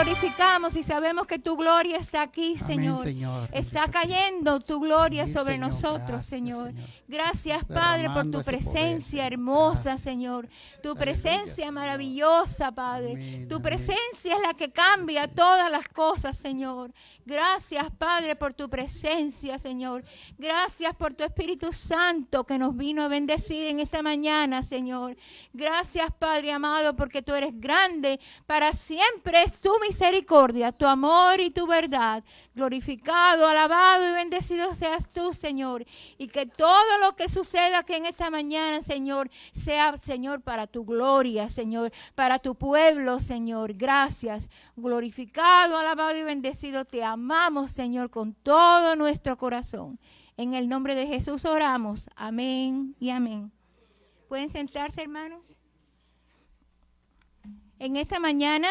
glorificamos y sabemos que tu gloria está aquí, Señor. Amén, Señor. Está cayendo tu gloria Sí, sobre Señor. nosotros, Gracias, Señor. Señor. Gracias, Padre, por Derramando tu ese poder, presencia Señor. hermosa, Gracias. Señor. Tu Aleluya, presencia Señor. maravillosa, Padre. Amén, Tu amén. presencia es la que cambia todas las cosas, Señor. Gracias, Padre, por tu presencia, Señor. Gracias por tu Espíritu Santo que nos vino a bendecir en esta mañana, Señor. Gracias, Padre amado, porque tú eres grande. Para siempre es tu misericordia, tu amor y tu verdad. Glorificado, alabado y bendecido seas tú, Señor. Y que todo lo que suceda aquí en esta mañana, Señor, sea, Señor, para tu gloria, Señor, para tu pueblo, Señor. Gracias. Glorificado, alabado y bendecido te amamos, Señor, con todo nuestro corazón. En el nombre de Jesús oramos. Amén y amén. ¿Pueden sentarse, hermanos? En esta mañana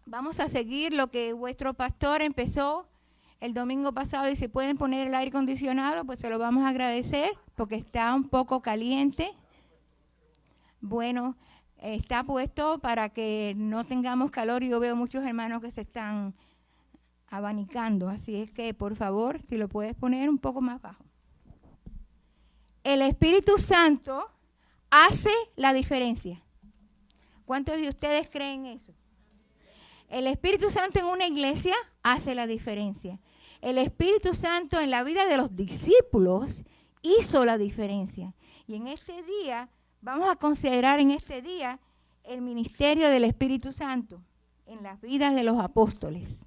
vamos a seguir lo que vuestro pastor empezó el domingo pasado, y si pueden poner el aire acondicionado, pues se lo vamos a agradecer porque está un poco caliente. Bueno, está puesto para que no tengamos calor, y yo veo muchos hermanos que se están abanicando, así es que por favor, si lo puedes poner un poco más bajo. El Espíritu Santo hace la diferencia. ¿Cuántos de ustedes creen eso? El Espíritu Santo en una iglesia hace la diferencia. El Espíritu Santo en la vida de los discípulos hizo la diferencia. Y en este día, vamos a considerar en este día el ministerio del Espíritu Santo en las vidas de los apóstoles.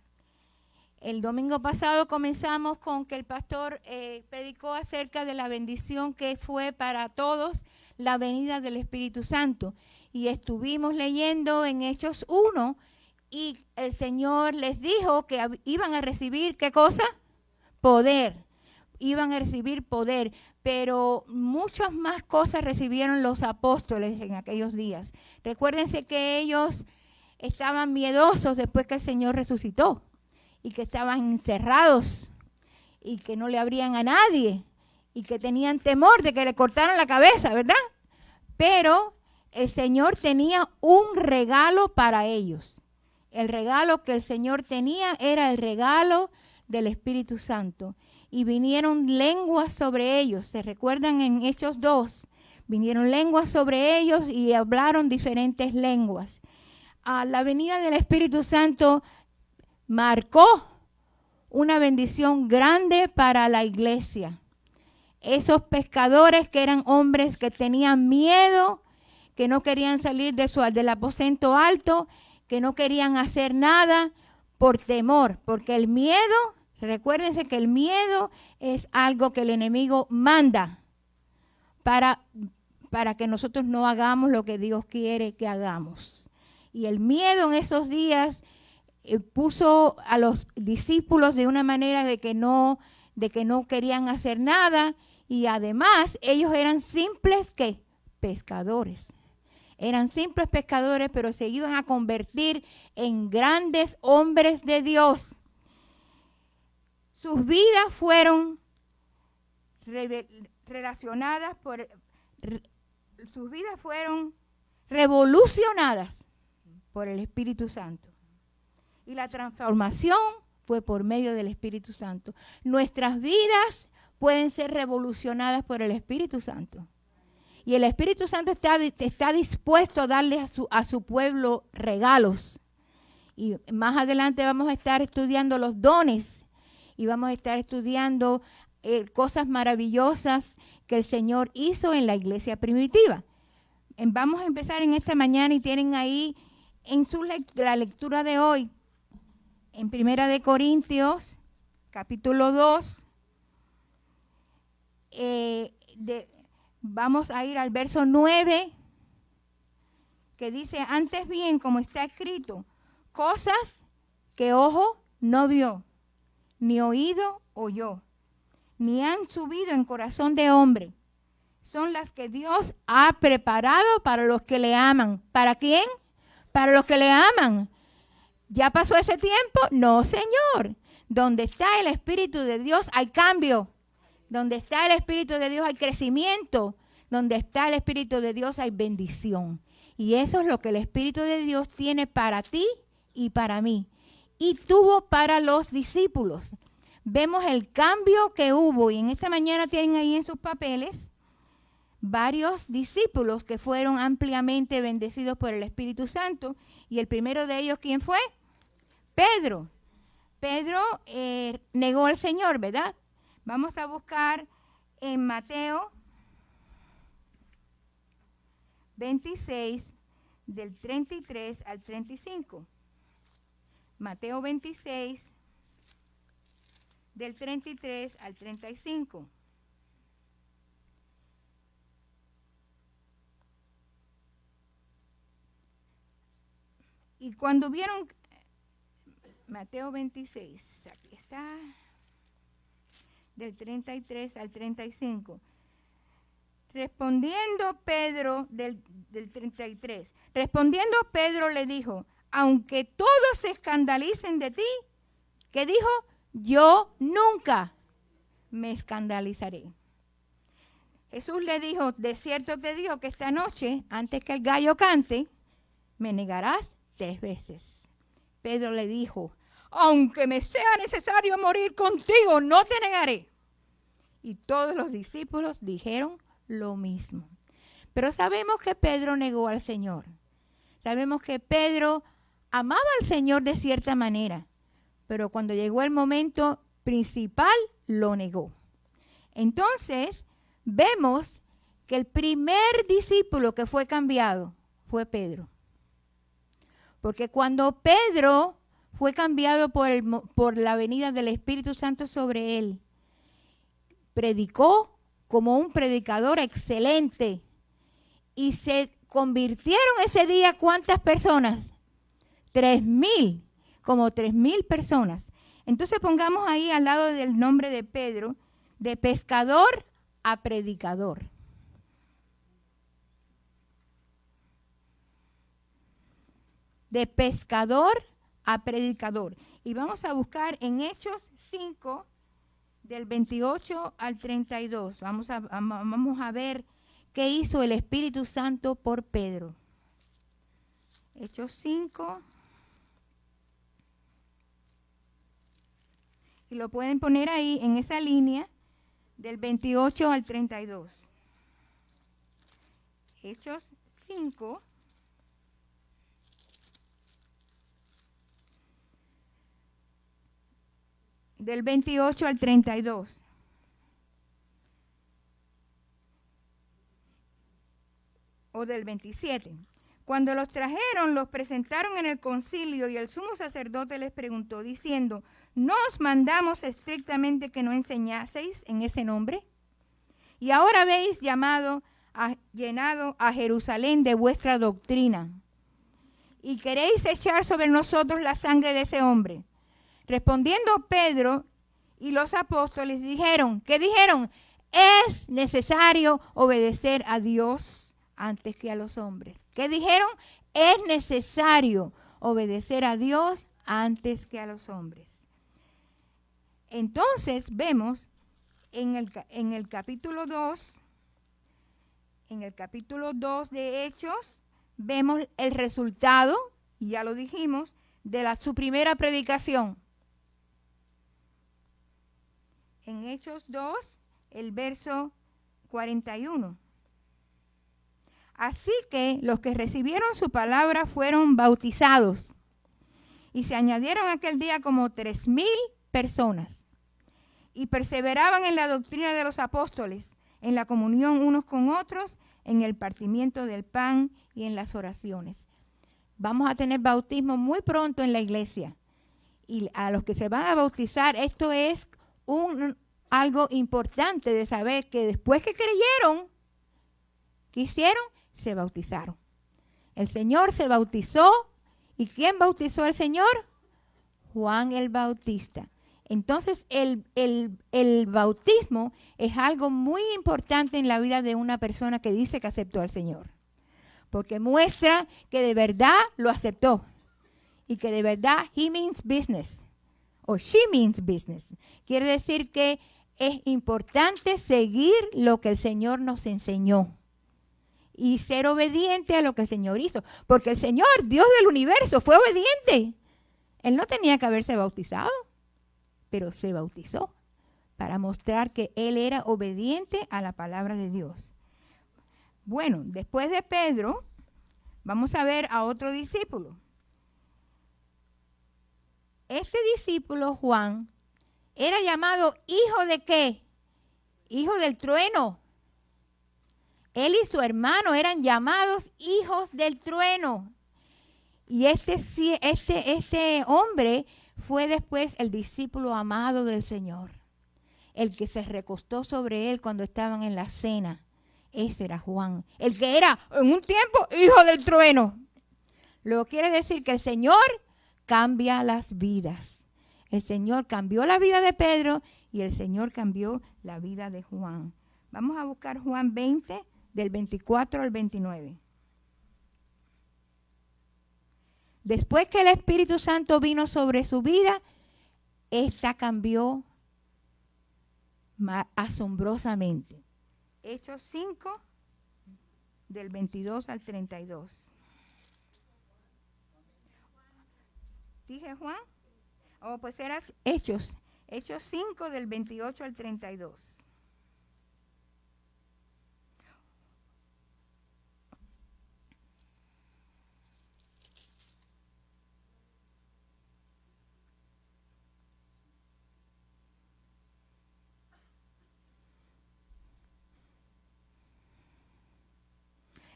El domingo pasado comenzamos con que el pastor predicó acerca de la bendición que fue para todos la venida del Espíritu Santo. Y estuvimos leyendo en Hechos 1, y el Señor les dijo que iban a recibir, ¿qué cosa? Poder. Iban a recibir poder, pero muchas más cosas recibieron los apóstoles en aquellos días. Recuérdense que ellos estaban miedosos después que el Señor resucitó, y que estaban encerrados, y que no le abrían a nadie, y que tenían temor de que le cortaran la cabeza, ¿verdad? Pero el Señor tenía un regalo para ellos. El regalo que el Señor tenía era el regalo del Espíritu Santo. Y vinieron lenguas sobre ellos. ¿Se recuerdan en Hechos 2? Vinieron lenguas sobre ellos y hablaron diferentes lenguas. La venida del Espíritu Santo marcó una bendición grande para la iglesia. Esos pescadores que eran hombres que tenían miedo, que no querían salir del aposento alto, que no querían hacer nada por temor, porque el miedo, recuérdense que el miedo es algo que el enemigo manda para que nosotros no hagamos lo que Dios quiere que hagamos. Y el miedo en esos días puso a los discípulos de una manera de que no querían hacer nada, y además ellos eran simples ¿qué? Pescadores. Eran simples pescadores, pero se iban a convertir en grandes hombres de Dios. Sus vidas fueron sus vidas fueron revolucionadas por el Espíritu Santo. Y la transformación fue por medio del Espíritu Santo. Nuestras vidas pueden ser revolucionadas por el Espíritu Santo. Y el Espíritu Santo está dispuesto a darle a su pueblo regalos. Y más adelante vamos a estar estudiando los dones. Y vamos a estar estudiando cosas maravillosas que el Señor hizo en la iglesia primitiva. Vamos a empezar en esta mañana, y tienen ahí en la lectura de hoy, en 1 Corintios, capítulo 2, vamos a ir al verso 9, que dice: antes bien, como está escrito, cosas que ojo no vio, ni oído oyó, ni han subido en corazón de hombre, son las que Dios ha preparado para los que le aman. ¿Para quién? Para los que le aman. ¿Ya pasó ese tiempo? No, Señor. Donde está el Espíritu de Dios hay cambio. Donde está el Espíritu de Dios hay crecimiento. Donde está el Espíritu de Dios hay bendición. Y eso es lo que el Espíritu de Dios tiene para ti y para mí. Y tuvo para los discípulos. Vemos el cambio que hubo, y en esta mañana tienen ahí en sus papeles varios discípulos que fueron ampliamente bendecidos por el Espíritu Santo. Y el primero de ellos, ¿quién fue? Pedro. Pedro negó al Señor, ¿verdad? Vamos a buscar en Mateo 26, del 33 al 35. Mateo 26, del 33 al 35. Y cuando vieron, Mateo 26, aquí está, del 33 al 35. Respondiendo Pedro, del 33, respondiendo Pedro le dijo, aunque todos se escandalicen de ti, ¿qué dijo? Yo nunca me escandalizaré. Jesús le dijo, de cierto te digo que esta noche, antes que el gallo cante, me negarás 3 veces. Pedro le dijo, aunque me sea necesario morir contigo, no te negaré. Y todos los discípulos dijeron lo mismo. Pero sabemos que Pedro negó al Señor. Sabemos que Pedro amaba al Señor de cierta manera, pero cuando llegó el momento principal, lo negó. Entonces, vemos que el primer discípulo que fue cambiado fue Pedro. Porque cuando Pedro fue cambiado por la venida del Espíritu Santo sobre él, predicó como un predicador excelente. Y se convirtieron ese día, ¿cuántas personas? 3,000, como 3,000 personas. Entonces pongamos ahí al lado del nombre de Pedro, de pescador a predicador. De pescador a predicador. Y vamos a buscar en Hechos 5, del 28 al 32. Vamos a ver qué hizo el Espíritu Santo por Pedro. Hechos 5. Y lo pueden poner ahí en esa línea del 28 al 32. Hechos 5. Del 28 al 32. O del 27. Cuando los trajeron, los presentaron en el concilio y el sumo sacerdote les preguntó, diciendo, ¿no os mandamos estrictamente que no enseñaseis en ese nombre? Y ahora habéis llenado a Jerusalén de vuestra doctrina y queréis echar sobre nosotros la sangre de ese hombre. Respondiendo Pedro y los apóstoles dijeron, ¿qué dijeron? Es necesario obedecer a Dios antes que a los hombres. ¿Qué dijeron? Es necesario obedecer a Dios antes que a los hombres. Entonces vemos en el capítulo 2, de Hechos, vemos el resultado, ya lo dijimos, de su primera predicación. En Hechos 2, el verso 41. Así que los que recibieron su palabra fueron bautizados y se añadieron aquel día como 3,000 personas y perseveraban en la doctrina de los apóstoles, en la comunión unos con otros, en el partimiento del pan y en las oraciones. Vamos a tener bautismo muy pronto en la iglesia y a los que se van a bautizar, esto es algo importante de saber que después que creyeron, ¿qué hicieron? Se bautizaron. El Señor se bautizó. ¿Y quién bautizó al Señor? Juan el Bautista. Entonces el bautismo es algo muy importante en la vida de una persona que dice que aceptó al Señor. Porque muestra que de verdad lo aceptó. Y que de verdad he means business. O she means business. Quiere decir que es importante seguir lo que el Señor nos enseñó y ser obediente a lo que el Señor hizo. Porque el Señor, Dios del universo, fue obediente Él no tenía que haberse bautizado, pero se bautizó para mostrar que él era obediente a la palabra de Dios. Bueno, después de Pedro, vamos a ver a otro discípulo. Este discípulo, Juan, era llamado hijo de ¿qué? Hijo del trueno. Él y su hermano eran llamados hijos del trueno. Y este hombre fue después el discípulo amado del Señor. El que se recostó sobre él cuando estaban en la cena. Ese era Juan. El que era en un tiempo hijo del trueno. Luego quiere decir que el Señor cambia las vidas. El Señor cambió la vida de Pedro y el Señor cambió la vida de Juan. Vamos a buscar Juan 20, del 24 al 29. Después que el Espíritu Santo vino sobre su vida, esta cambió asombrosamente. Hechos 5, del 22 al 32. ¿Dije Juan? Oh, pues era Hechos 5, del 28 al 32.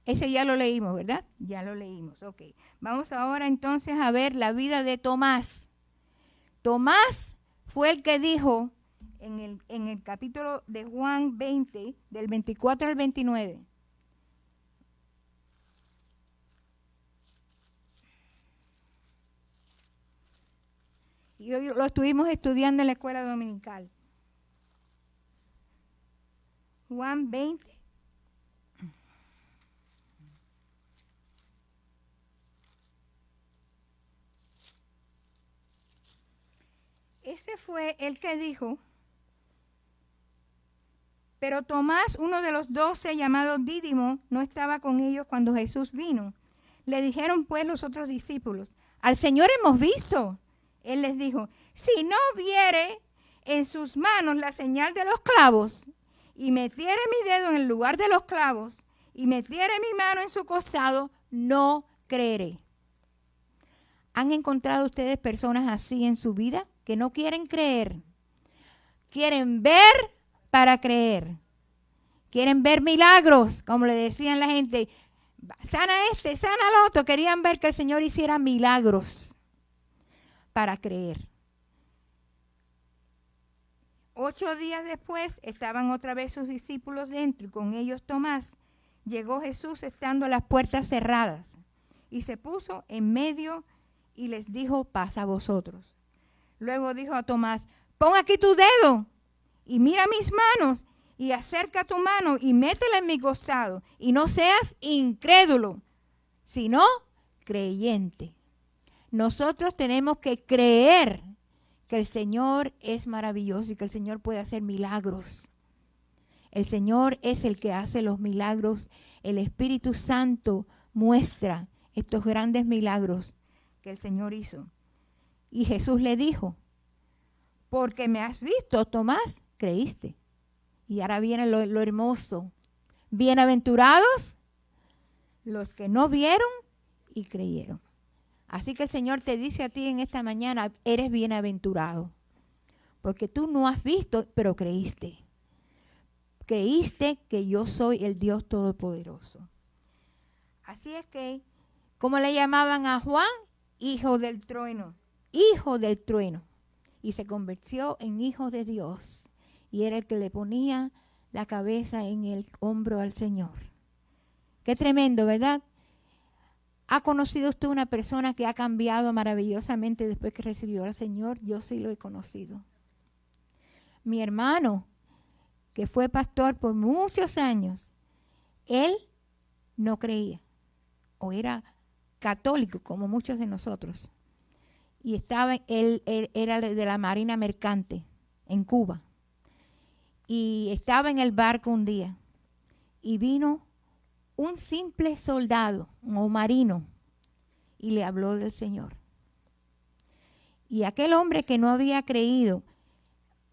Ese ya lo leímos, ¿verdad? Ya lo leímos, ok. Vamos ahora entonces a ver la vida de Tomás. Tomás fue el que dijo en el capítulo de Juan 20, del 24 al 29. Y hoy lo estuvimos estudiando en la escuela dominical. Juan 20. Este fue el que dijo, pero Tomás, uno de los 12, llamado Dídimo, no estaba con ellos cuando Jesús vino. Le dijeron pues los otros discípulos, al Señor hemos visto. Él les dijo, si no viere en sus manos la señal de los clavos, y metiere mi dedo en el lugar de los clavos, y metiere mi mano en su costado, no creeré. ¿Han encontrado ustedes personas así en su vida? Que no quieren creer. Quieren ver para creer. Quieren ver milagros, como le decían la gente. Sana sana al otro. Querían ver que el Señor hiciera milagros para creer. 8 días después estaban otra vez sus discípulos dentro y con ellos Tomás. Llegó Jesús estando las puertas cerradas y se puso en medio y les dijo, paz a vosotros. Luego dijo a Tomás, pon aquí tu dedo y mira mis manos y acerca tu mano y métela en mi costado y no seas incrédulo, sino creyente. Nosotros tenemos que creer que el Señor es maravilloso y que el Señor puede hacer milagros. El Señor es el que hace los milagros. El Espíritu Santo muestra estos grandes milagros que el Señor hizo. Y Jesús le dijo, porque me has visto, Tomás, creíste. Y ahora viene lo hermoso. Bienaventurados los que no vieron y creyeron. Así que el Señor te dice a ti en esta mañana, eres bienaventurado. Porque tú no has visto, pero creíste. Creíste que yo soy el Dios Todopoderoso. Así es que, ¿cómo le llamaban a Juan? Hijo del trueno. Hijo del trueno. Y se convirtió en hijo de Dios. Y era el que le ponía la cabeza en el hombro al Señor. Qué tremendo, ¿verdad? ¿Ha conocido usted una persona que ha cambiado maravillosamente después que recibió al Señor? Yo sí lo he conocido. Mi hermano, que fue pastor por muchos años, él no creía, o era católico como muchos de nosotros. Y él era de la Marina Mercante en Cuba. Y estaba en el barco un día y vino un simple soldado o marino y le habló del Señor. Y aquel hombre que no había creído,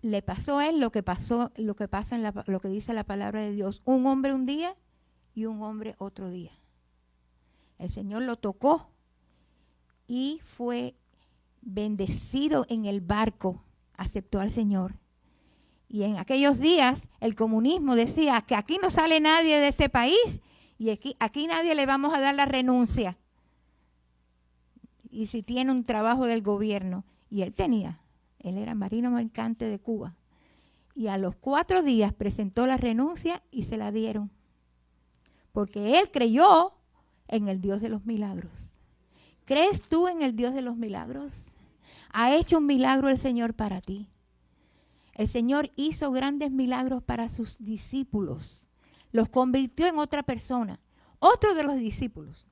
le pasó a él lo que pasa lo que dice la palabra de Dios. Un hombre un día y un hombre otro día. El Señor lo tocó y fue bendecido en el barco. Aceptó al Señor. Y en aquellos días el comunismo decía que aquí no sale nadie de este país y aquí nadie le vamos a dar la renuncia. Y si tiene un trabajo del gobierno. Y él era marino mercante de Cuba. Y a los 4 días presentó la renuncia y se la dieron. Porque él creyó en el Dios de los milagros. ¿Crees tú en el Dios de los milagros? ¿Ha hecho un milagro el Señor para ti? El Señor hizo grandes milagros para sus discípulos. Los convirtió en otra persona, otro de los discípulos.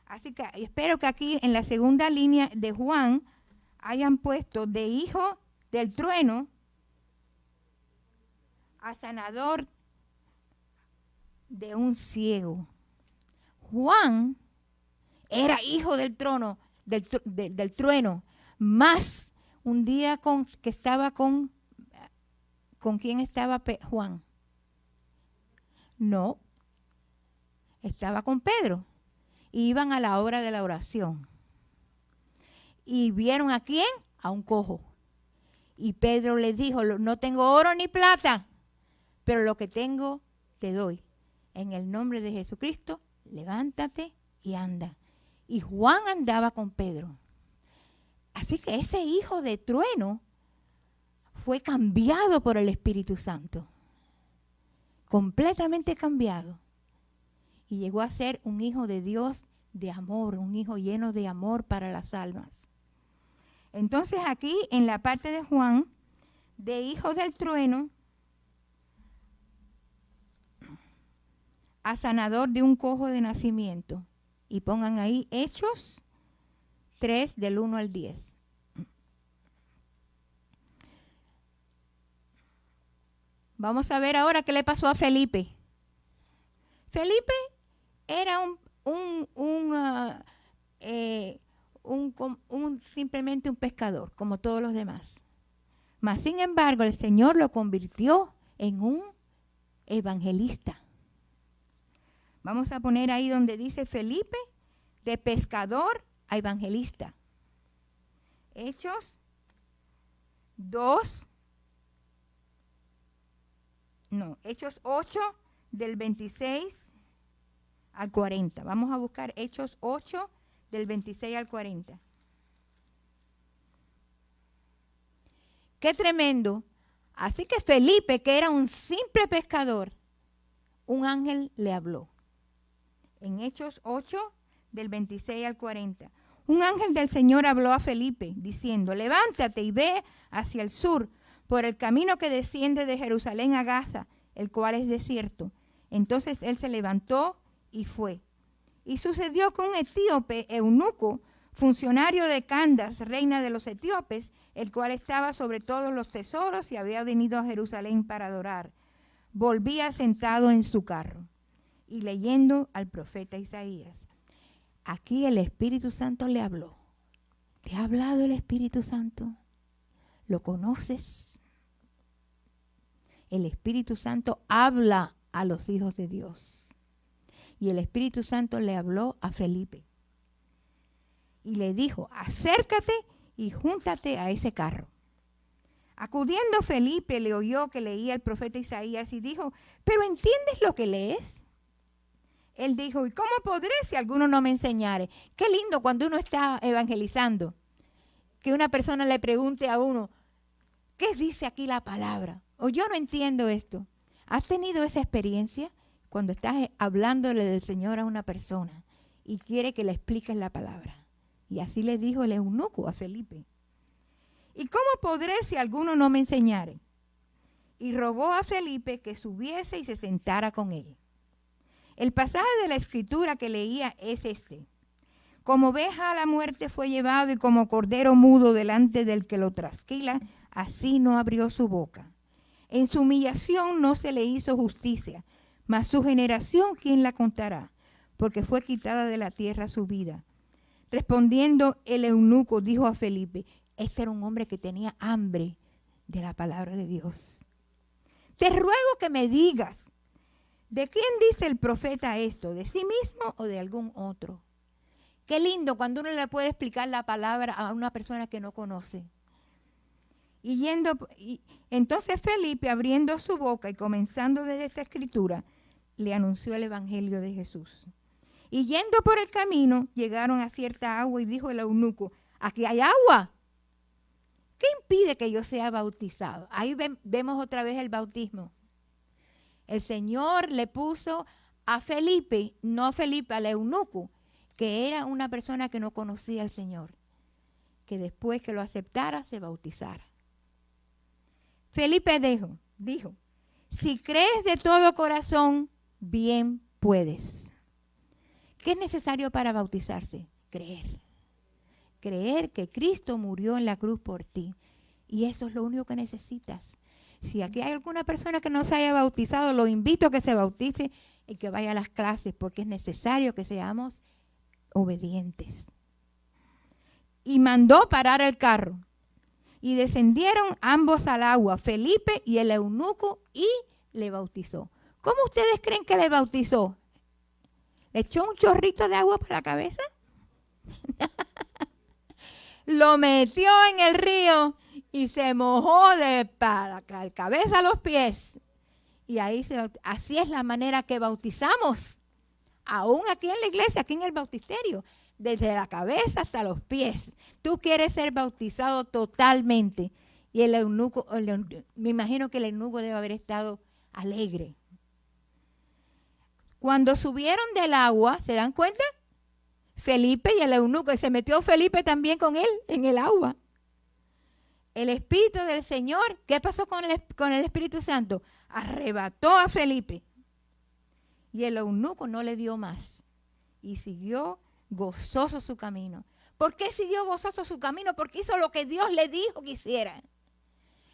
Así que espero que aquí en la segunda línea de Juan hayan puesto de hijo del trueno a sanador de un ciego. Juan era hijo del trueno, más un día que estaba ¿con quién estaba Juan? No, estaba con Pedro. Iban a la hora de la oración. ¿Y vieron a quién? A un cojo. Y Pedro les dijo, no tengo oro ni plata, pero lo que tengo te doy. En el nombre de Jesucristo, levántate y anda. Y Juan andaba con Pedro. Así que ese hijo de trueno fue cambiado por el Espíritu Santo. Completamente cambiado. Y llegó a ser un hijo de Dios de amor, un hijo lleno de amor para las almas. Entonces aquí en la parte de Juan, de hijo del trueno a sanador de un cojo de nacimiento. Y pongan ahí Hechos 3 del 1 al 10. Vamos a ver ahora qué le pasó a Felipe. Felipe era simplemente un pescador, como todos los demás. Mas, sin embargo, el Señor lo convirtió en un evangelista. Vamos a poner ahí donde dice Felipe, de pescador a evangelista. Hechos 8 del 26 al 40. Vamos a buscar Hechos 8 del 26 al 40. ¡Qué tremendo! Así que Felipe, que era un simple pescador, un ángel le habló. En Hechos 8 del 26 al 40. Un ángel del Señor habló a Felipe diciendo, levántate y ve hacia el sur por el camino que desciende de Jerusalén a Gaza, el cual es desierto. Entonces él se levantó y fue. Y sucedió que un etíope, eunuco, funcionario de Candace, reina de los etíopes, el cual estaba sobre todos los tesoros y había venido a Jerusalén para adorar, volvía sentado en su carro y leyendo al profeta Isaías. Aquí el Espíritu Santo le habló. ¿Te ha hablado el Espíritu Santo? ¿Lo conoces? El Espíritu Santo habla a los hijos de Dios. Y el Espíritu Santo le habló a Felipe. Y le dijo, acércate y júntate a ese carro. Acudiendo Felipe le oyó que leía el profeta Isaías y dijo, ¿pero entiendes lo que lees? Él dijo, ¿y cómo podré si alguno no me enseñare? Qué lindo cuando uno está evangelizando, que una persona le pregunte a uno, ¿qué dice aquí la palabra? O yo no entiendo esto. ¿Has tenido esa experiencia cuando estás hablándole del Señor a una persona y quiere que le expliques la palabra? Y así le dijo el eunuco a Felipe. ¿Y cómo podré si alguno no me enseñare? Y rogó a Felipe que subiese y se sentara con él. El pasaje de la escritura que leía es este. Como oveja a la muerte fue llevado y como cordero mudo delante del que lo trasquila, así no abrió su boca. En su humillación no se le hizo justicia, mas su generación, ¿quién la contará? Porque fue quitada de la tierra su vida. Respondiendo el eunuco, dijo a Felipe, Este era un hombre que tenía hambre de la palabra de Dios. Te ruego que me digas, ¿de quién dice el profeta esto? ¿De sí mismo o de algún otro? Qué lindo cuando uno le puede explicar la palabra a una persona que no conoce. Entonces Felipe, abriendo su boca y comenzando desde esta escritura, le anunció el evangelio de Jesús. Y yendo por el camino, llegaron a cierta agua y dijo el eunuco, aquí hay agua. ¿Qué impide que yo sea bautizado? Ahí vemos otra vez el bautismo. El Señor le puso a Felipe, no Felipe, al eunuco, que era una persona que no conocía al Señor, que después que lo aceptara se bautizara. Felipe dijo, si crees de todo corazón, bien puedes. ¿Qué es necesario para bautizarse? Creer. Creer que Cristo murió en la cruz por ti. Y eso es lo único que necesitas. Si aquí hay alguna persona que no se haya bautizado, lo invito a que se bautice y que vaya a las clases, porque es necesario que seamos obedientes. Y mandó parar el carro. Y descendieron ambos al agua, Felipe y el eunuco, y le bautizó. ¿Cómo ustedes creen que le bautizó? ¿Le echó un chorrito de agua por la cabeza? Lo metió en el río y se mojó de la cabeza a los pies. Y así es la manera que bautizamos. Aún aquí en la iglesia, aquí en el bautisterio. Desde la cabeza hasta los pies. Tú quieres ser bautizado totalmente. Y el eunuco, me imagino que el eunuco debe haber estado alegre. Cuando subieron del agua, ¿se dan cuenta? Felipe y el eunuco, y se metió Felipe también con él en el agua. El Espíritu del Señor, ¿qué pasó con el Espíritu Santo? Arrebató a Felipe. Y el eunuco no le dio más. Y siguió gozoso su camino. ¿Por qué siguió gozoso su camino? Porque hizo lo que Dios le dijo que hiciera.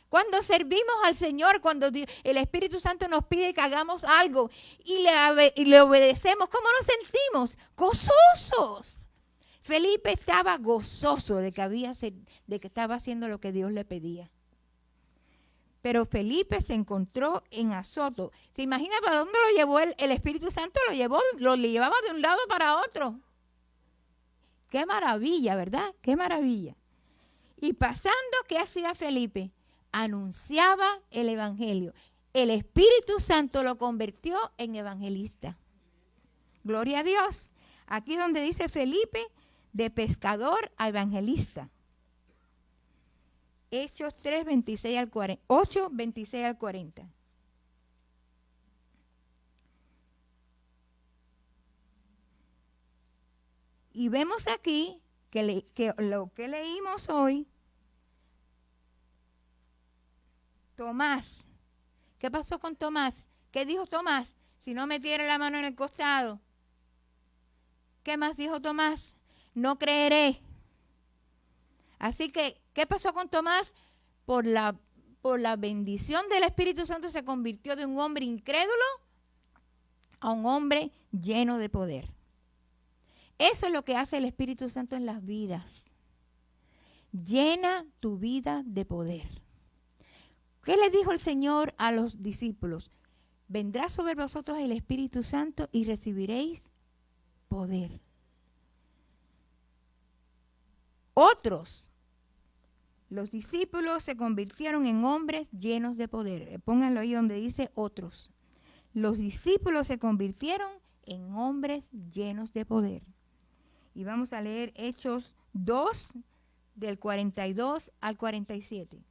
Cuando servimos al Señor, cuando el Espíritu Santo nos pide que hagamos algo y le obedecemos, ¿cómo nos sentimos? Gozosos. Felipe estaba gozoso de que estaba haciendo lo que Dios le pedía. Pero Felipe se encontró en Azoto. ¿Se imagina para dónde lo llevó el Espíritu Santo? Lo llevaba de un lado para otro. Qué maravilla, ¿verdad? Qué maravilla. Y pasando, ¿qué hacía Felipe? Anunciaba el evangelio. El Espíritu Santo lo convirtió en evangelista. Gloria a Dios. Aquí donde dice Felipe, de pescador a evangelista. Hechos 3, 26 al 40, 8, 26 al 40. Y vemos aquí que lo que leímos hoy, Tomás. ¿Qué pasó con Tomás? ¿Qué dijo Tomás? Si no metiera la mano en el costado. ¿Qué más dijo Tomás? No creeré. Así que, ¿qué pasó con Tomás? Por la bendición del Espíritu Santo se convirtió de un hombre incrédulo a un hombre lleno de poder. Eso es lo que hace el Espíritu Santo en las vidas. Llena tu vida de poder. ¿Qué le dijo el Señor a los discípulos? Vendrá sobre vosotros el Espíritu Santo y recibiréis poder. Otros, los discípulos se convirtieron en hombres llenos de poder. Pónganlo ahí donde dice otros. Los discípulos se convirtieron en hombres llenos de poder. Y vamos a leer Hechos 2, del 42 al 47.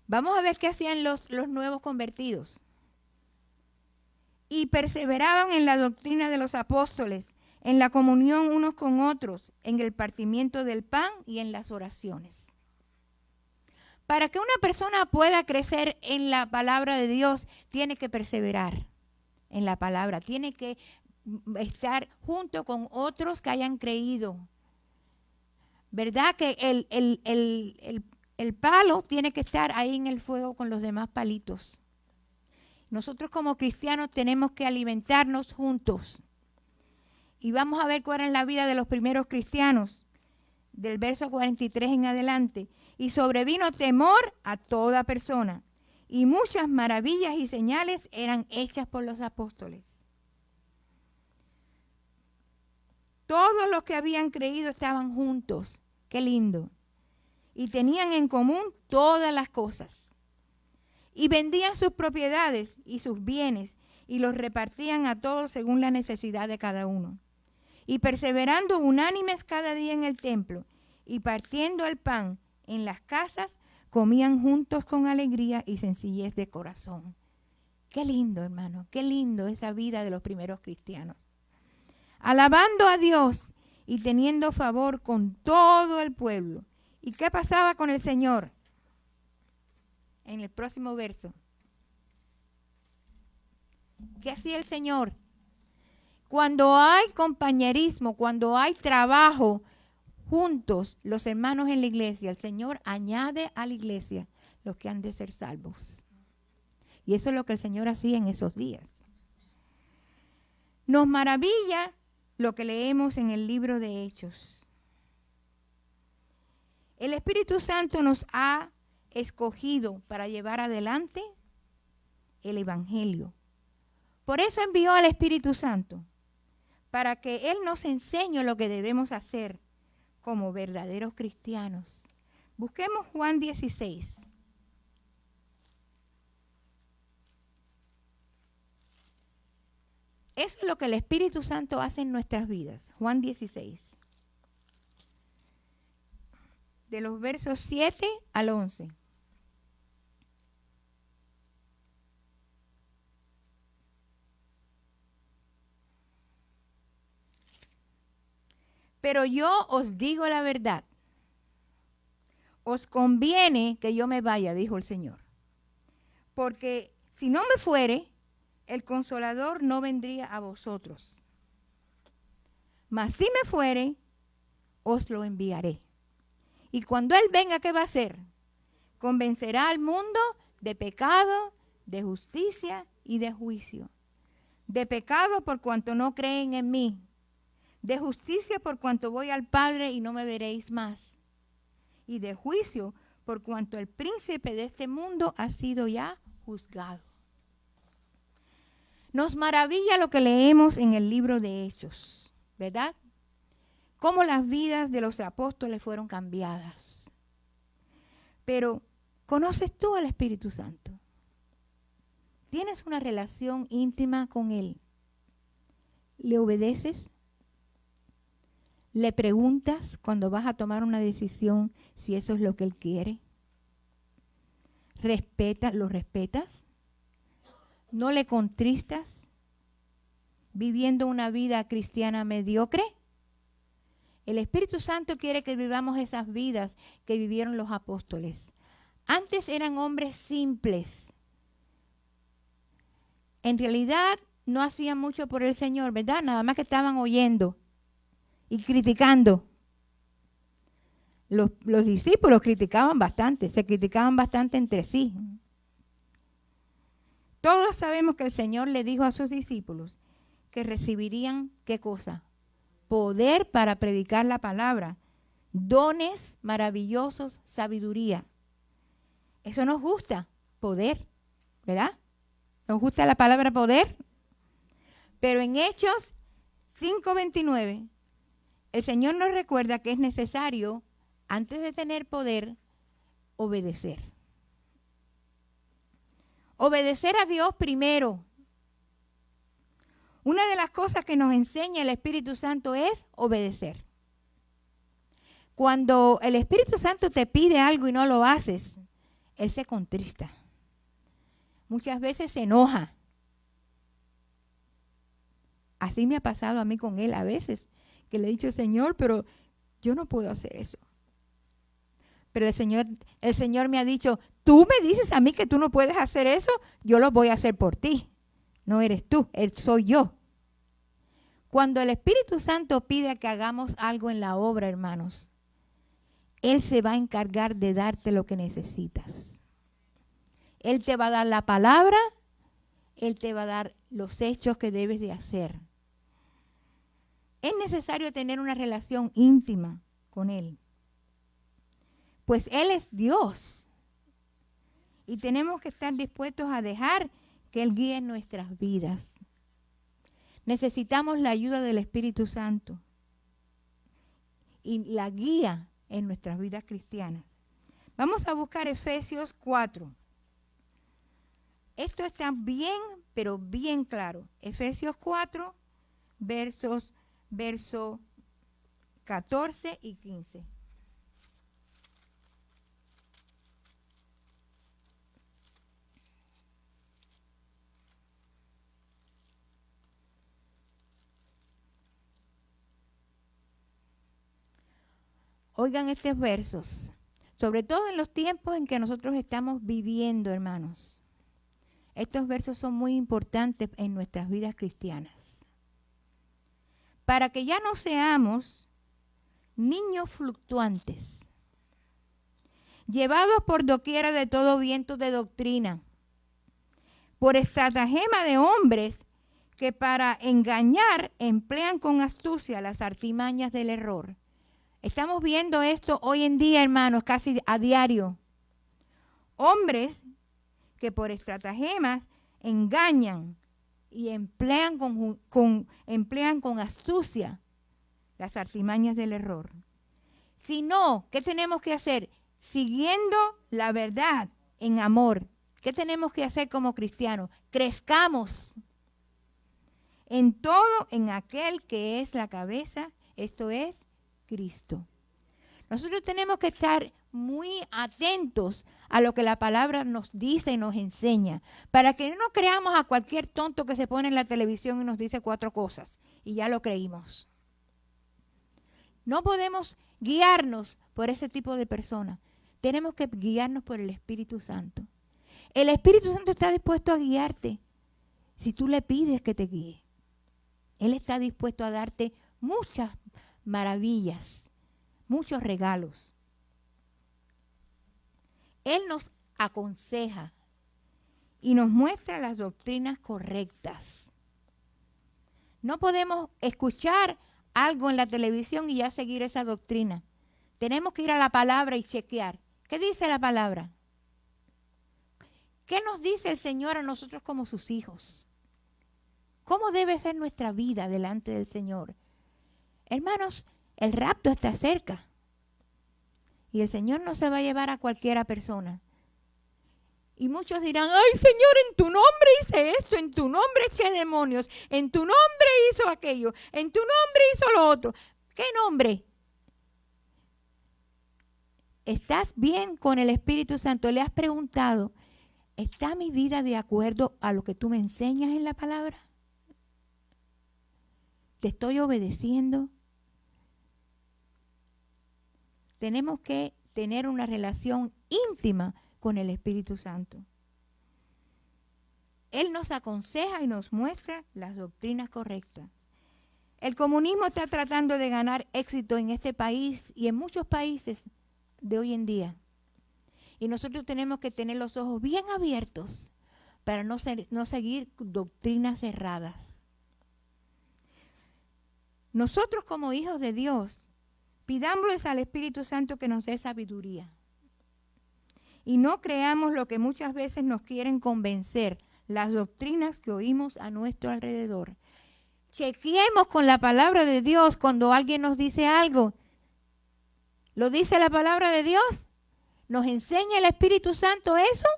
Vamos a ver qué hacían los nuevos convertidos. Y perseveraban en la doctrina de los apóstoles, en la comunión unos con otros, en el partimiento del pan y en las oraciones. Para que una persona pueda crecer en la palabra de Dios, tiene que perseverar en la palabra, tiene que estar junto con otros que hayan creído. ¿Verdad que el palo tiene que estar ahí en el fuego con los demás palitos? Nosotros como cristianos tenemos que alimentarnos juntos. Y vamos a ver cuál es la vida de los primeros cristianos, del verso 43 en adelante. Y sobrevino temor a toda persona, y muchas maravillas y señales eran hechas por los apóstoles. Todos los que habían creído estaban juntos. Qué lindo. Y tenían en común todas las cosas. Y vendían sus propiedades y sus bienes y los repartían a todos según la necesidad de cada uno. Y perseverando unánimes cada día en el templo y partiendo el pan en las casas, comían juntos con alegría y sencillez de corazón. Qué lindo, hermano, qué lindo esa vida de los primeros cristianos. Alabando a Dios y teniendo favor con todo el pueblo. ¿Y qué pasaba con el Señor? En el próximo verso. ¿Qué hacía el Señor? Cuando hay compañerismo, cuando hay trabajo juntos, los hermanos en la iglesia, el Señor añade a la iglesia los que han de ser salvos. Y eso es lo que el Señor hacía en esos días. Nos maravilla lo que leemos en el libro de Hechos. El Espíritu Santo nos ha escogido para llevar adelante el Evangelio. Por eso envió al Espíritu Santo, para que Él nos enseñe lo que debemos hacer como verdaderos cristianos. Busquemos Juan 16. Eso es lo que el Espíritu Santo hace en nuestras vidas. Juan 16. De los versos 7 al 11. Pero yo os digo la verdad. Os conviene que yo me vaya, dijo el Señor. Porque si no me fuere, el Consolador no vendría a vosotros. Mas si me fuere, os lo enviaré. Y cuando Él venga, ¿qué va a hacer? Convencerá al mundo de pecado, de justicia y de juicio. De pecado por cuanto no creen en mí. De justicia por cuanto voy al Padre y no me veréis más. Y de juicio por cuanto el príncipe de este mundo ha sido ya juzgado. Nos maravilla lo que leemos en el libro de Hechos, ¿verdad? Cómo las vidas de los apóstoles fueron cambiadas. Pero, ¿conoces tú al Espíritu Santo? ¿Tienes una relación íntima con Él? ¿Le obedeces? ¿Le preguntas cuando vas a tomar una decisión si eso es lo que Él quiere? ¿Lo respetas? ¿No le contristas viviendo una vida cristiana mediocre? El Espíritu Santo quiere que vivamos esas vidas que vivieron los apóstoles. Antes eran hombres simples. En realidad no hacían mucho por el Señor, ¿verdad? Nada más que estaban oyendo y criticando. Los discípulos criticaban bastante, se criticaban bastante entre sí. Todos sabemos que el Señor le dijo a sus discípulos que recibirían, ¿qué cosa? Poder para predicar la palabra, dones maravillosos, sabiduría. Eso nos gusta, poder, ¿verdad? Nos gusta la palabra poder. Pero en Hechos 5:29, el Señor nos recuerda que es necesario, antes de tener poder, obedecer. Obedecer a Dios primero. Una de las cosas que nos enseña el Espíritu Santo es obedecer. Cuando el Espíritu Santo te pide algo y no lo haces, Él se contrista. Muchas veces se enoja. Así me ha pasado a mí con Él a veces, que le he dicho, Señor, pero yo no puedo hacer eso. Pero el Señor me ha dicho, tú me dices a mí que tú no puedes hacer eso, yo lo voy a hacer por ti. No eres tú, soy yo. Cuando el Espíritu Santo pide que hagamos algo en la obra, hermanos, Él se va a encargar de darte lo que necesitas. Él te va a dar la palabra, Él te va a dar los hechos que debes de hacer. Es necesario tener una relación íntima con Él, pues Él es Dios. Y tenemos que estar dispuestos a dejar que Él guíe nuestras vidas. Necesitamos la ayuda del Espíritu Santo y la guía en nuestras vidas cristianas. Vamos a buscar Efesios 4. Esto está bien, pero bien claro. Efesios 4, versos 14 y 15. Oigan estos versos, sobre todo en los tiempos en que nosotros estamos viviendo, hermanos. Estos versos son muy importantes en nuestras vidas cristianas. Para que ya no seamos niños fluctuantes, llevados por doquiera de todo viento de doctrina, por estratagema de hombres que para engañar emplean con astucia las artimañas del error. Estamos viendo esto hoy en día, hermanos, casi a diario. Hombres que por estratagemas engañan y emplean con astucia las artimañas del error. Si no, ¿qué tenemos que hacer? Siguiendo la verdad en amor. ¿Qué tenemos que hacer como cristianos? Crezcamos en todo en aquel que es la cabeza, esto es Cristo. Nosotros tenemos que estar muy atentos a lo que la palabra nos dice y nos enseña, para que no creamos a cualquier tonto que se pone en la televisión y nos dice 4 cosas y ya lo creímos. No podemos guiarnos por ese tipo de personas. Tenemos que guiarnos por el Espíritu Santo. El Espíritu Santo está dispuesto a guiarte si tú le pides que te guíe. Él está dispuesto a darte muchas maravillas, muchos regalos. Él nos aconseja y nos muestra las doctrinas correctas. No podemos escuchar algo en la televisión y ya seguir esa doctrina. Tenemos que ir a la palabra y chequear. ¿Qué dice la palabra? ¿Qué nos dice el Señor a nosotros como sus hijos? ¿Cómo debe ser nuestra vida delante del Señor? Hermanos, el rapto está cerca. Y el Señor no se va a llevar a cualquiera persona. Y muchos dirán, ay Señor, en tu nombre hice esto, en tu nombre eché demonios, en tu nombre hizo aquello, en tu nombre hizo lo otro. ¿Qué nombre? ¿Estás bien con el Espíritu Santo? ¿Le has preguntado, ¿está mi vida de acuerdo a lo que tú me enseñas en la palabra? ¿Te estoy obedeciendo? Tenemos que tener una relación íntima con el Espíritu Santo. Él nos aconseja y nos muestra las doctrinas correctas. El comunismo está tratando de ganar éxito en este país y en muchos países de hoy en día. Y nosotros tenemos que tener los ojos bien abiertos para no seguir doctrinas cerradas. Nosotros como hijos de Dios, pidámosles al Espíritu Santo que nos dé sabiduría. Y no creamos lo que muchas veces nos quieren convencer, las doctrinas que oímos a nuestro alrededor. Chequeemos con la palabra de Dios cuando alguien nos dice algo. ¿Lo dice la palabra de Dios? ¿Nos enseña el Espíritu Santo eso?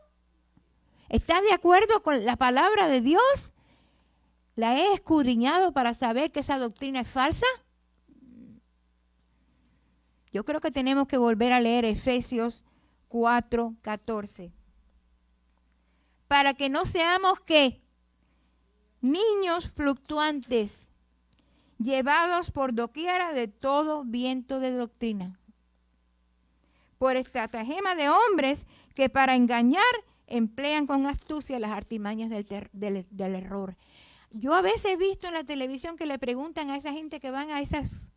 ¿Está de acuerdo con la palabra de Dios? ¿La he escudriñado para saber que esa doctrina es falsa? Yo creo que tenemos que volver a leer Efesios 4:14. Para que no seamos, ¿qué? Niños fluctuantes, llevados por doquiera de todo viento de doctrina, por estratagema de hombres que para engañar emplean con astucia las artimañas del error. Yo a veces he visto en la televisión que le preguntan a esa gente que van a esas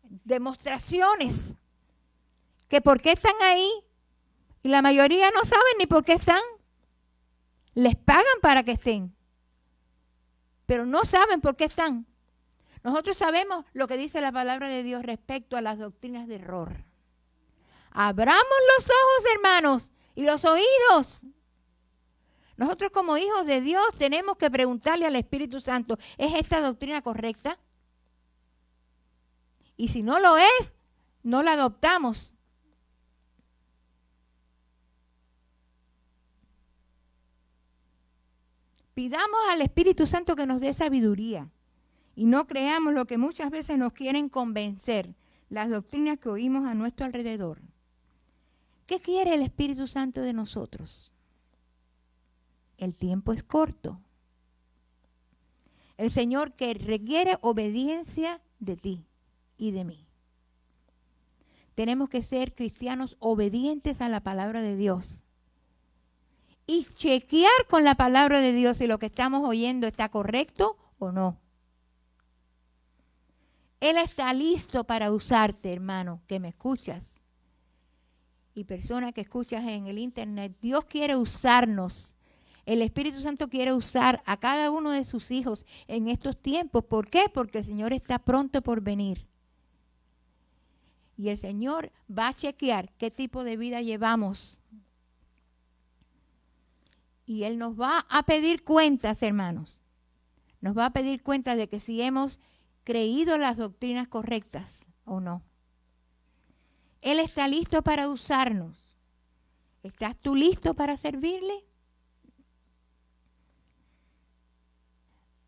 demostraciones que por qué están ahí, y la mayoría no saben ni por qué están. Les pagan para que estén. pero no saben por qué están. Nosotros sabemos lo que dice la palabra de Dios respecto a las doctrinas de error. Abramos los ojos, hermanos, y los oídos. Nosotros como hijos de Dios tenemos que preguntarle al Espíritu Santo, ¿es esta doctrina correcta? Y si no lo es, no la adoptamos. Pidamos al Espíritu Santo que nos dé sabiduría y no creamos lo que muchas veces nos quieren convencer, las doctrinas que oímos a nuestro alrededor. ¿Qué quiere el Espíritu Santo de nosotros? El tiempo es corto. El Señor que requiere obediencia de ti y de mí. Tenemos que ser cristianos obedientes a la palabra de Dios. Y chequear con la palabra de Dios si lo que estamos oyendo está correcto o no. Él está listo para usarte, hermano, que me escuchas. Y persona que escuchas en el internet, Dios quiere usarnos. El Espíritu Santo quiere usar a cada uno de sus hijos en estos tiempos. ¿Por qué? Porque el Señor está pronto por venir. Y el Señor va a chequear qué tipo de vida llevamos. Y Él nos va a pedir cuentas, hermanos. Nos va a pedir cuentas de que si hemos creído las doctrinas correctas o no. Él está listo para usarnos. ¿Estás tú listo para servirle?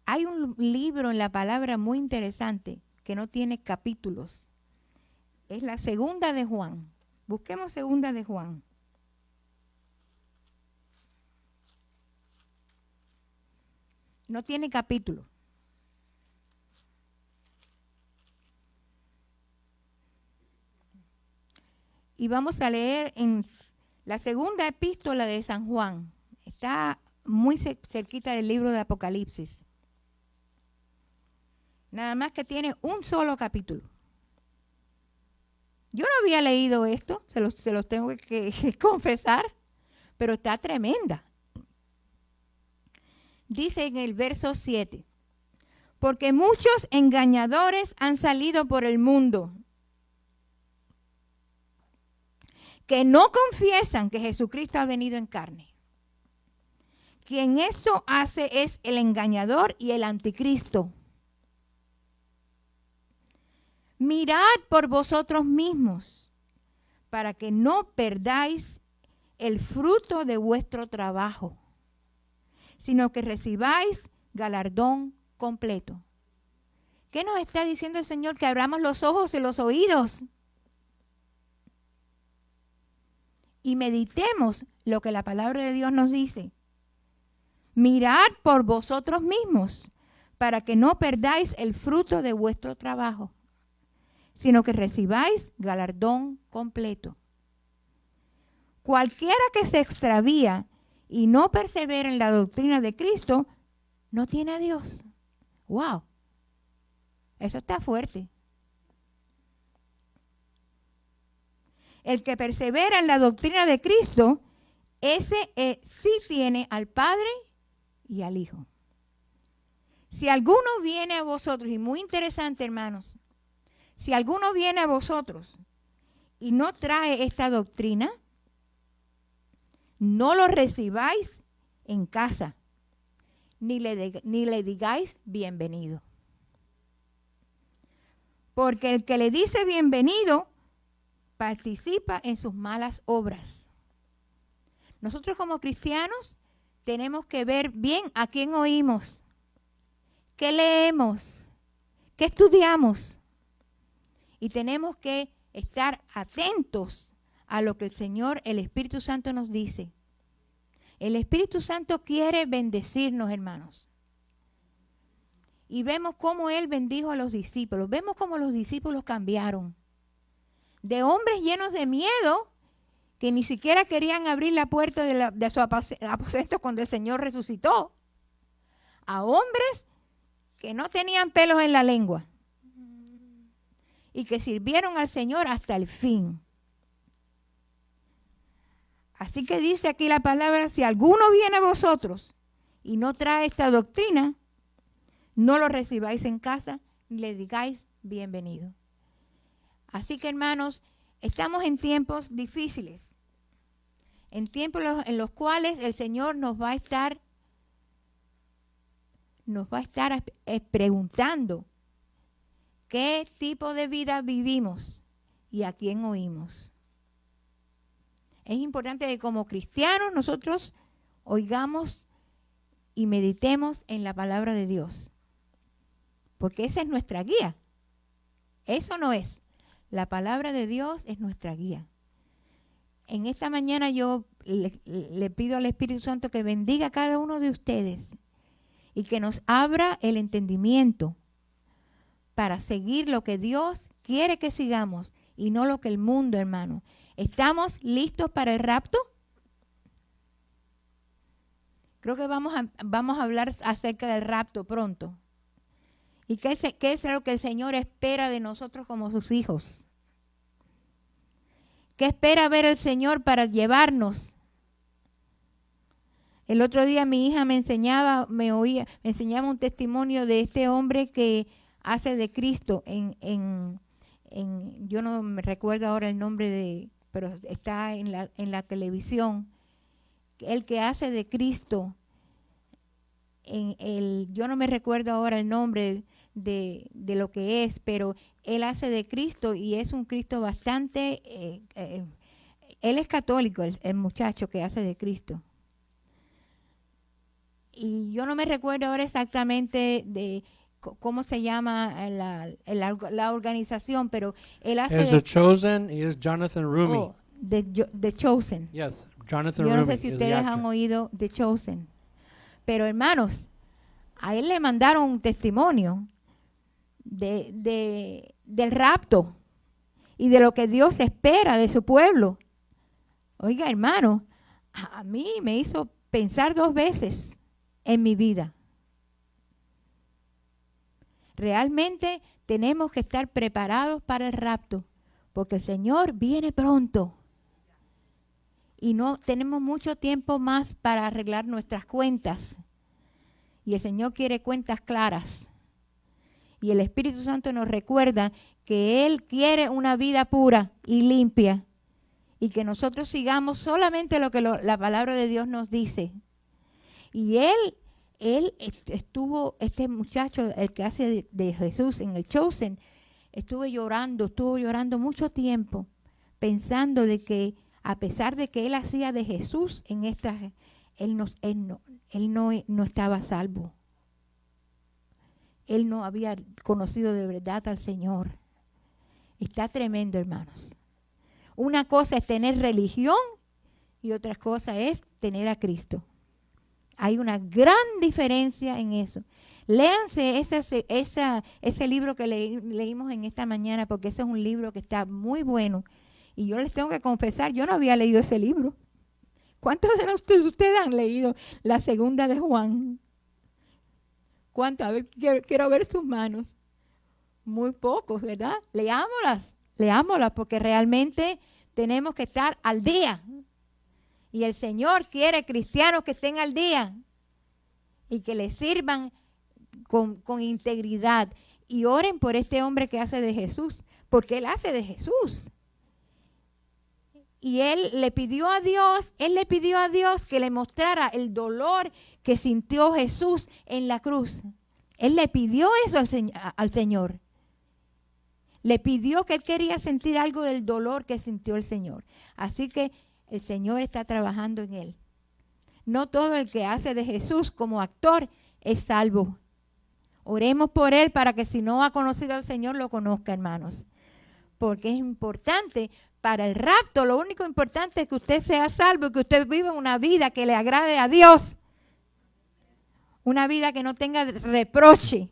Hay un libro en la palabra muy interesante que no tiene capítulos. Es la segunda de Juan. Busquemos segunda de Juan. No tiene capítulo. Y vamos a leer en la segunda epístola de San Juan. Está muy cerquita del libro de Apocalipsis. Nada más que tiene un solo capítulo. Yo no había leído esto, se los tengo que confesar, pero está tremenda. Dice en el verso 7, porque muchos engañadores han salido por el mundo, que no confiesan que Jesucristo ha venido en carne. Quien esto hace es el engañador y el anticristo. Mirad por vosotros mismos, para que no perdáis el fruto de vuestro trabajo, sino que recibáis galardón completo. ¿Qué nos está diciendo el Señor? Que abramos los ojos y los oídos y meditemos lo que la palabra de Dios nos dice. Mirad por vosotros mismos, para que no perdáis el fruto de vuestro trabajo, sino que recibáis galardón completo. Cualquiera que se extravía y no persevera en la doctrina de Cristo, no tiene a Dios. ¡Wow! Eso está fuerte. El que persevera en la doctrina de Cristo, ese sí tiene al Padre y al Hijo. Si alguno viene a vosotros, y muy interesante, hermanos, si alguno viene a vosotros y no trae esta doctrina, no lo recibáis en casa, ni le digáis bienvenido. Porque el que le dice bienvenido participa en sus malas obras. Nosotros como cristianos tenemos que ver bien a quién oímos, qué leemos, qué estudiamos. Y tenemos que estar atentos a lo que el Señor, el Espíritu Santo nos dice. El Espíritu Santo quiere bendecirnos, hermanos. Y vemos cómo Él bendijo a los discípulos. Vemos cómo los discípulos cambiaron. De hombres llenos de miedo, que ni siquiera querían abrir la puerta de su aposento cuando el Señor resucitó, a hombres que no tenían pelos en la lengua y que sirvieron al Señor hasta el fin. Así que dice aquí la palabra, si alguno viene a vosotros y no trae esta doctrina, no lo recibáis en casa, ni le digáis bienvenido. Así que, hermanos, estamos en tiempos difíciles, en tiempos en los cuales el Señor nos va a estar preguntando qué tipo de vida vivimos y a quién oímos. Es importante que como cristianos nosotros oigamos y meditemos en la palabra de Dios, porque esa es nuestra guía. Eso no es. La palabra de Dios es nuestra guía. En esta mañana yo le pido al Espíritu Santo que bendiga a cada uno de ustedes y que nos abra el entendimiento para seguir lo que Dios quiere que sigamos y no lo que el mundo, hermano. ¿Estamos listos para el rapto? Creo que vamos a hablar acerca del rapto pronto. ¿Y qué es lo que el Señor espera de nosotros como sus hijos? ¿Qué espera ver el Señor para llevarnos? El otro día mi hija me enseñaba un testimonio de este hombre que hace de Cristo yo no me recuerdo ahora el nombre pero está en la televisión. El que hace de Cristo, yo no me recuerdo ahora el nombre de lo que es, pero él hace de Cristo y es un Cristo bastante, él es católico, el muchacho que hace de Cristo. Y yo no me recuerdo ahora exactamente de cómo se llama la organización, pero él hace The Chosen. He is Jonathan Rumi. The Chosen. Yes, Jonathan Yo Rumi. no sé si ustedes han oído The Chosen. Pero hermanos, a él le mandaron un testimonio del rapto y de lo que Dios espera de su pueblo. Oiga, hermano, a mí me hizo pensar 2 veces en mi vida. Realmente tenemos que estar preparados para el rapto, porque el Señor viene pronto. Y no tenemos mucho tiempo más para arreglar nuestras cuentas. Y el Señor quiere cuentas claras. Y el Espíritu Santo nos recuerda que Él quiere una vida pura y limpia. Y que nosotros sigamos solamente lo que la palabra de Dios nos dice. Y él estuvo, este muchacho, el que hace de Jesús en el Chosen, estuvo llorando mucho tiempo, pensando de que a pesar de que él hacía de Jesús en él no estaba salvo. Él no había conocido de verdad al Señor. Está tremendo, hermanos. Una cosa es tener religión y otra cosa es tener a Cristo. Hay una gran diferencia en eso. Léanse ese libro que leímos en esta mañana, porque ese es un libro que está muy bueno. Y yo les tengo que confesar, yo no había leído ese libro. ¿Cuántos de ustedes han leído la segunda de Juan? ¿Cuántos? A ver, quiero ver sus manos. Muy pocos, ¿verdad? Leámoslas, porque realmente tenemos que estar al día. Y el Señor quiere cristianos que estén al día y que le sirvan con integridad. Y oren por este hombre que hace de Jesús, porque él hace de Jesús. Y él le pidió a Dios que le mostrara el dolor que sintió Jesús en la cruz. Él le pidió eso al Señor. Le pidió que él quería sentir algo del dolor que sintió el Señor. Así que el Señor está trabajando en él. No todo el que hace de Jesús como actor es salvo. Oremos por él para que si no ha conocido al Señor lo conozca, hermanos. Porque es importante para el rapto. Lo único importante es que usted sea salvo y que usted viva una vida que le agrade a Dios. Una vida que no tenga reproche.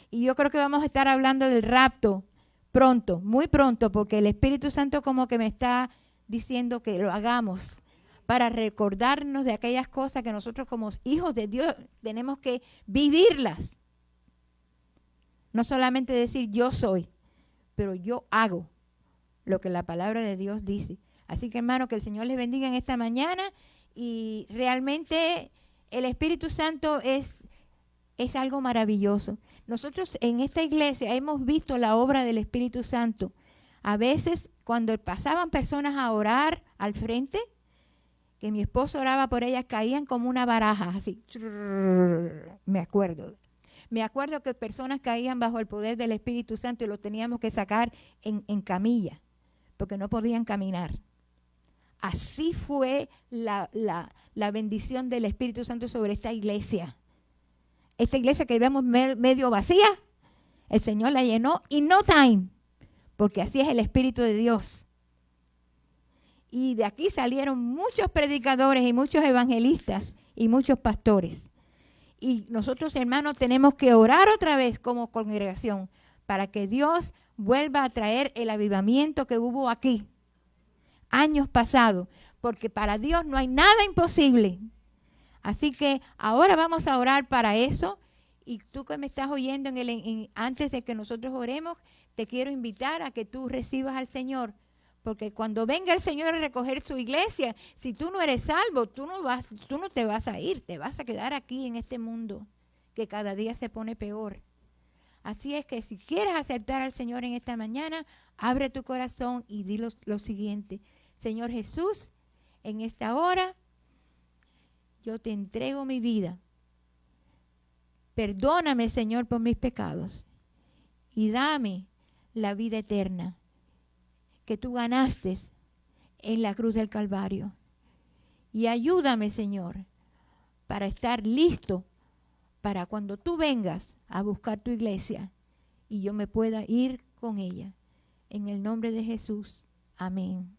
Y yo creo que vamos a estar hablando del rapto pronto, muy pronto, porque el Espíritu Santo como que me está diciendo que lo hagamos para recordarnos de aquellas cosas que nosotros como hijos de Dios tenemos que vivirlas. No solamente decir yo soy, pero yo hago lo que la palabra de Dios dice. Así que, hermano, que el Señor les bendiga en esta mañana y realmente el Espíritu Santo es es algo maravilloso. Nosotros en esta iglesia hemos visto la obra del Espíritu Santo. A veces cuando pasaban personas a orar al frente, que mi esposo oraba por ellas, caían como una baraja, así. Me acuerdo. Me acuerdo que personas caían bajo el poder del Espíritu Santo y los teníamos que sacar en camilla, porque no podían caminar. Así fue la bendición del Espíritu Santo sobre esta iglesia. Esta iglesia que vemos medio vacía, el Señor la llenó in no time, porque así es el Espíritu de Dios. Y de aquí salieron muchos predicadores y muchos evangelistas y muchos pastores. Y nosotros, hermanos, tenemos que orar otra vez como congregación para que Dios vuelva a traer el avivamiento que hubo aquí años pasados, porque para Dios no hay nada imposible. Así que ahora vamos a orar para eso. Y tú que me estás oyendo antes de que nosotros oremos, te quiero invitar a que tú recibas al Señor. Porque cuando venga el Señor a recoger su iglesia, si tú no eres salvo, tú no te vas a ir, te vas a quedar aquí en este mundo que cada día se pone peor. Así es que si quieres aceptar al Señor en esta mañana, abre tu corazón y di lo siguiente. Señor Jesús, en esta hora yo te entrego mi vida. Perdóname, Señor, por mis pecados y dame la vida eterna que tú ganaste en la cruz del Calvario. Y ayúdame, Señor, para estar listo para cuando tú vengas a buscar tu iglesia y yo me pueda ir con ella. En el nombre de Jesús. Amén.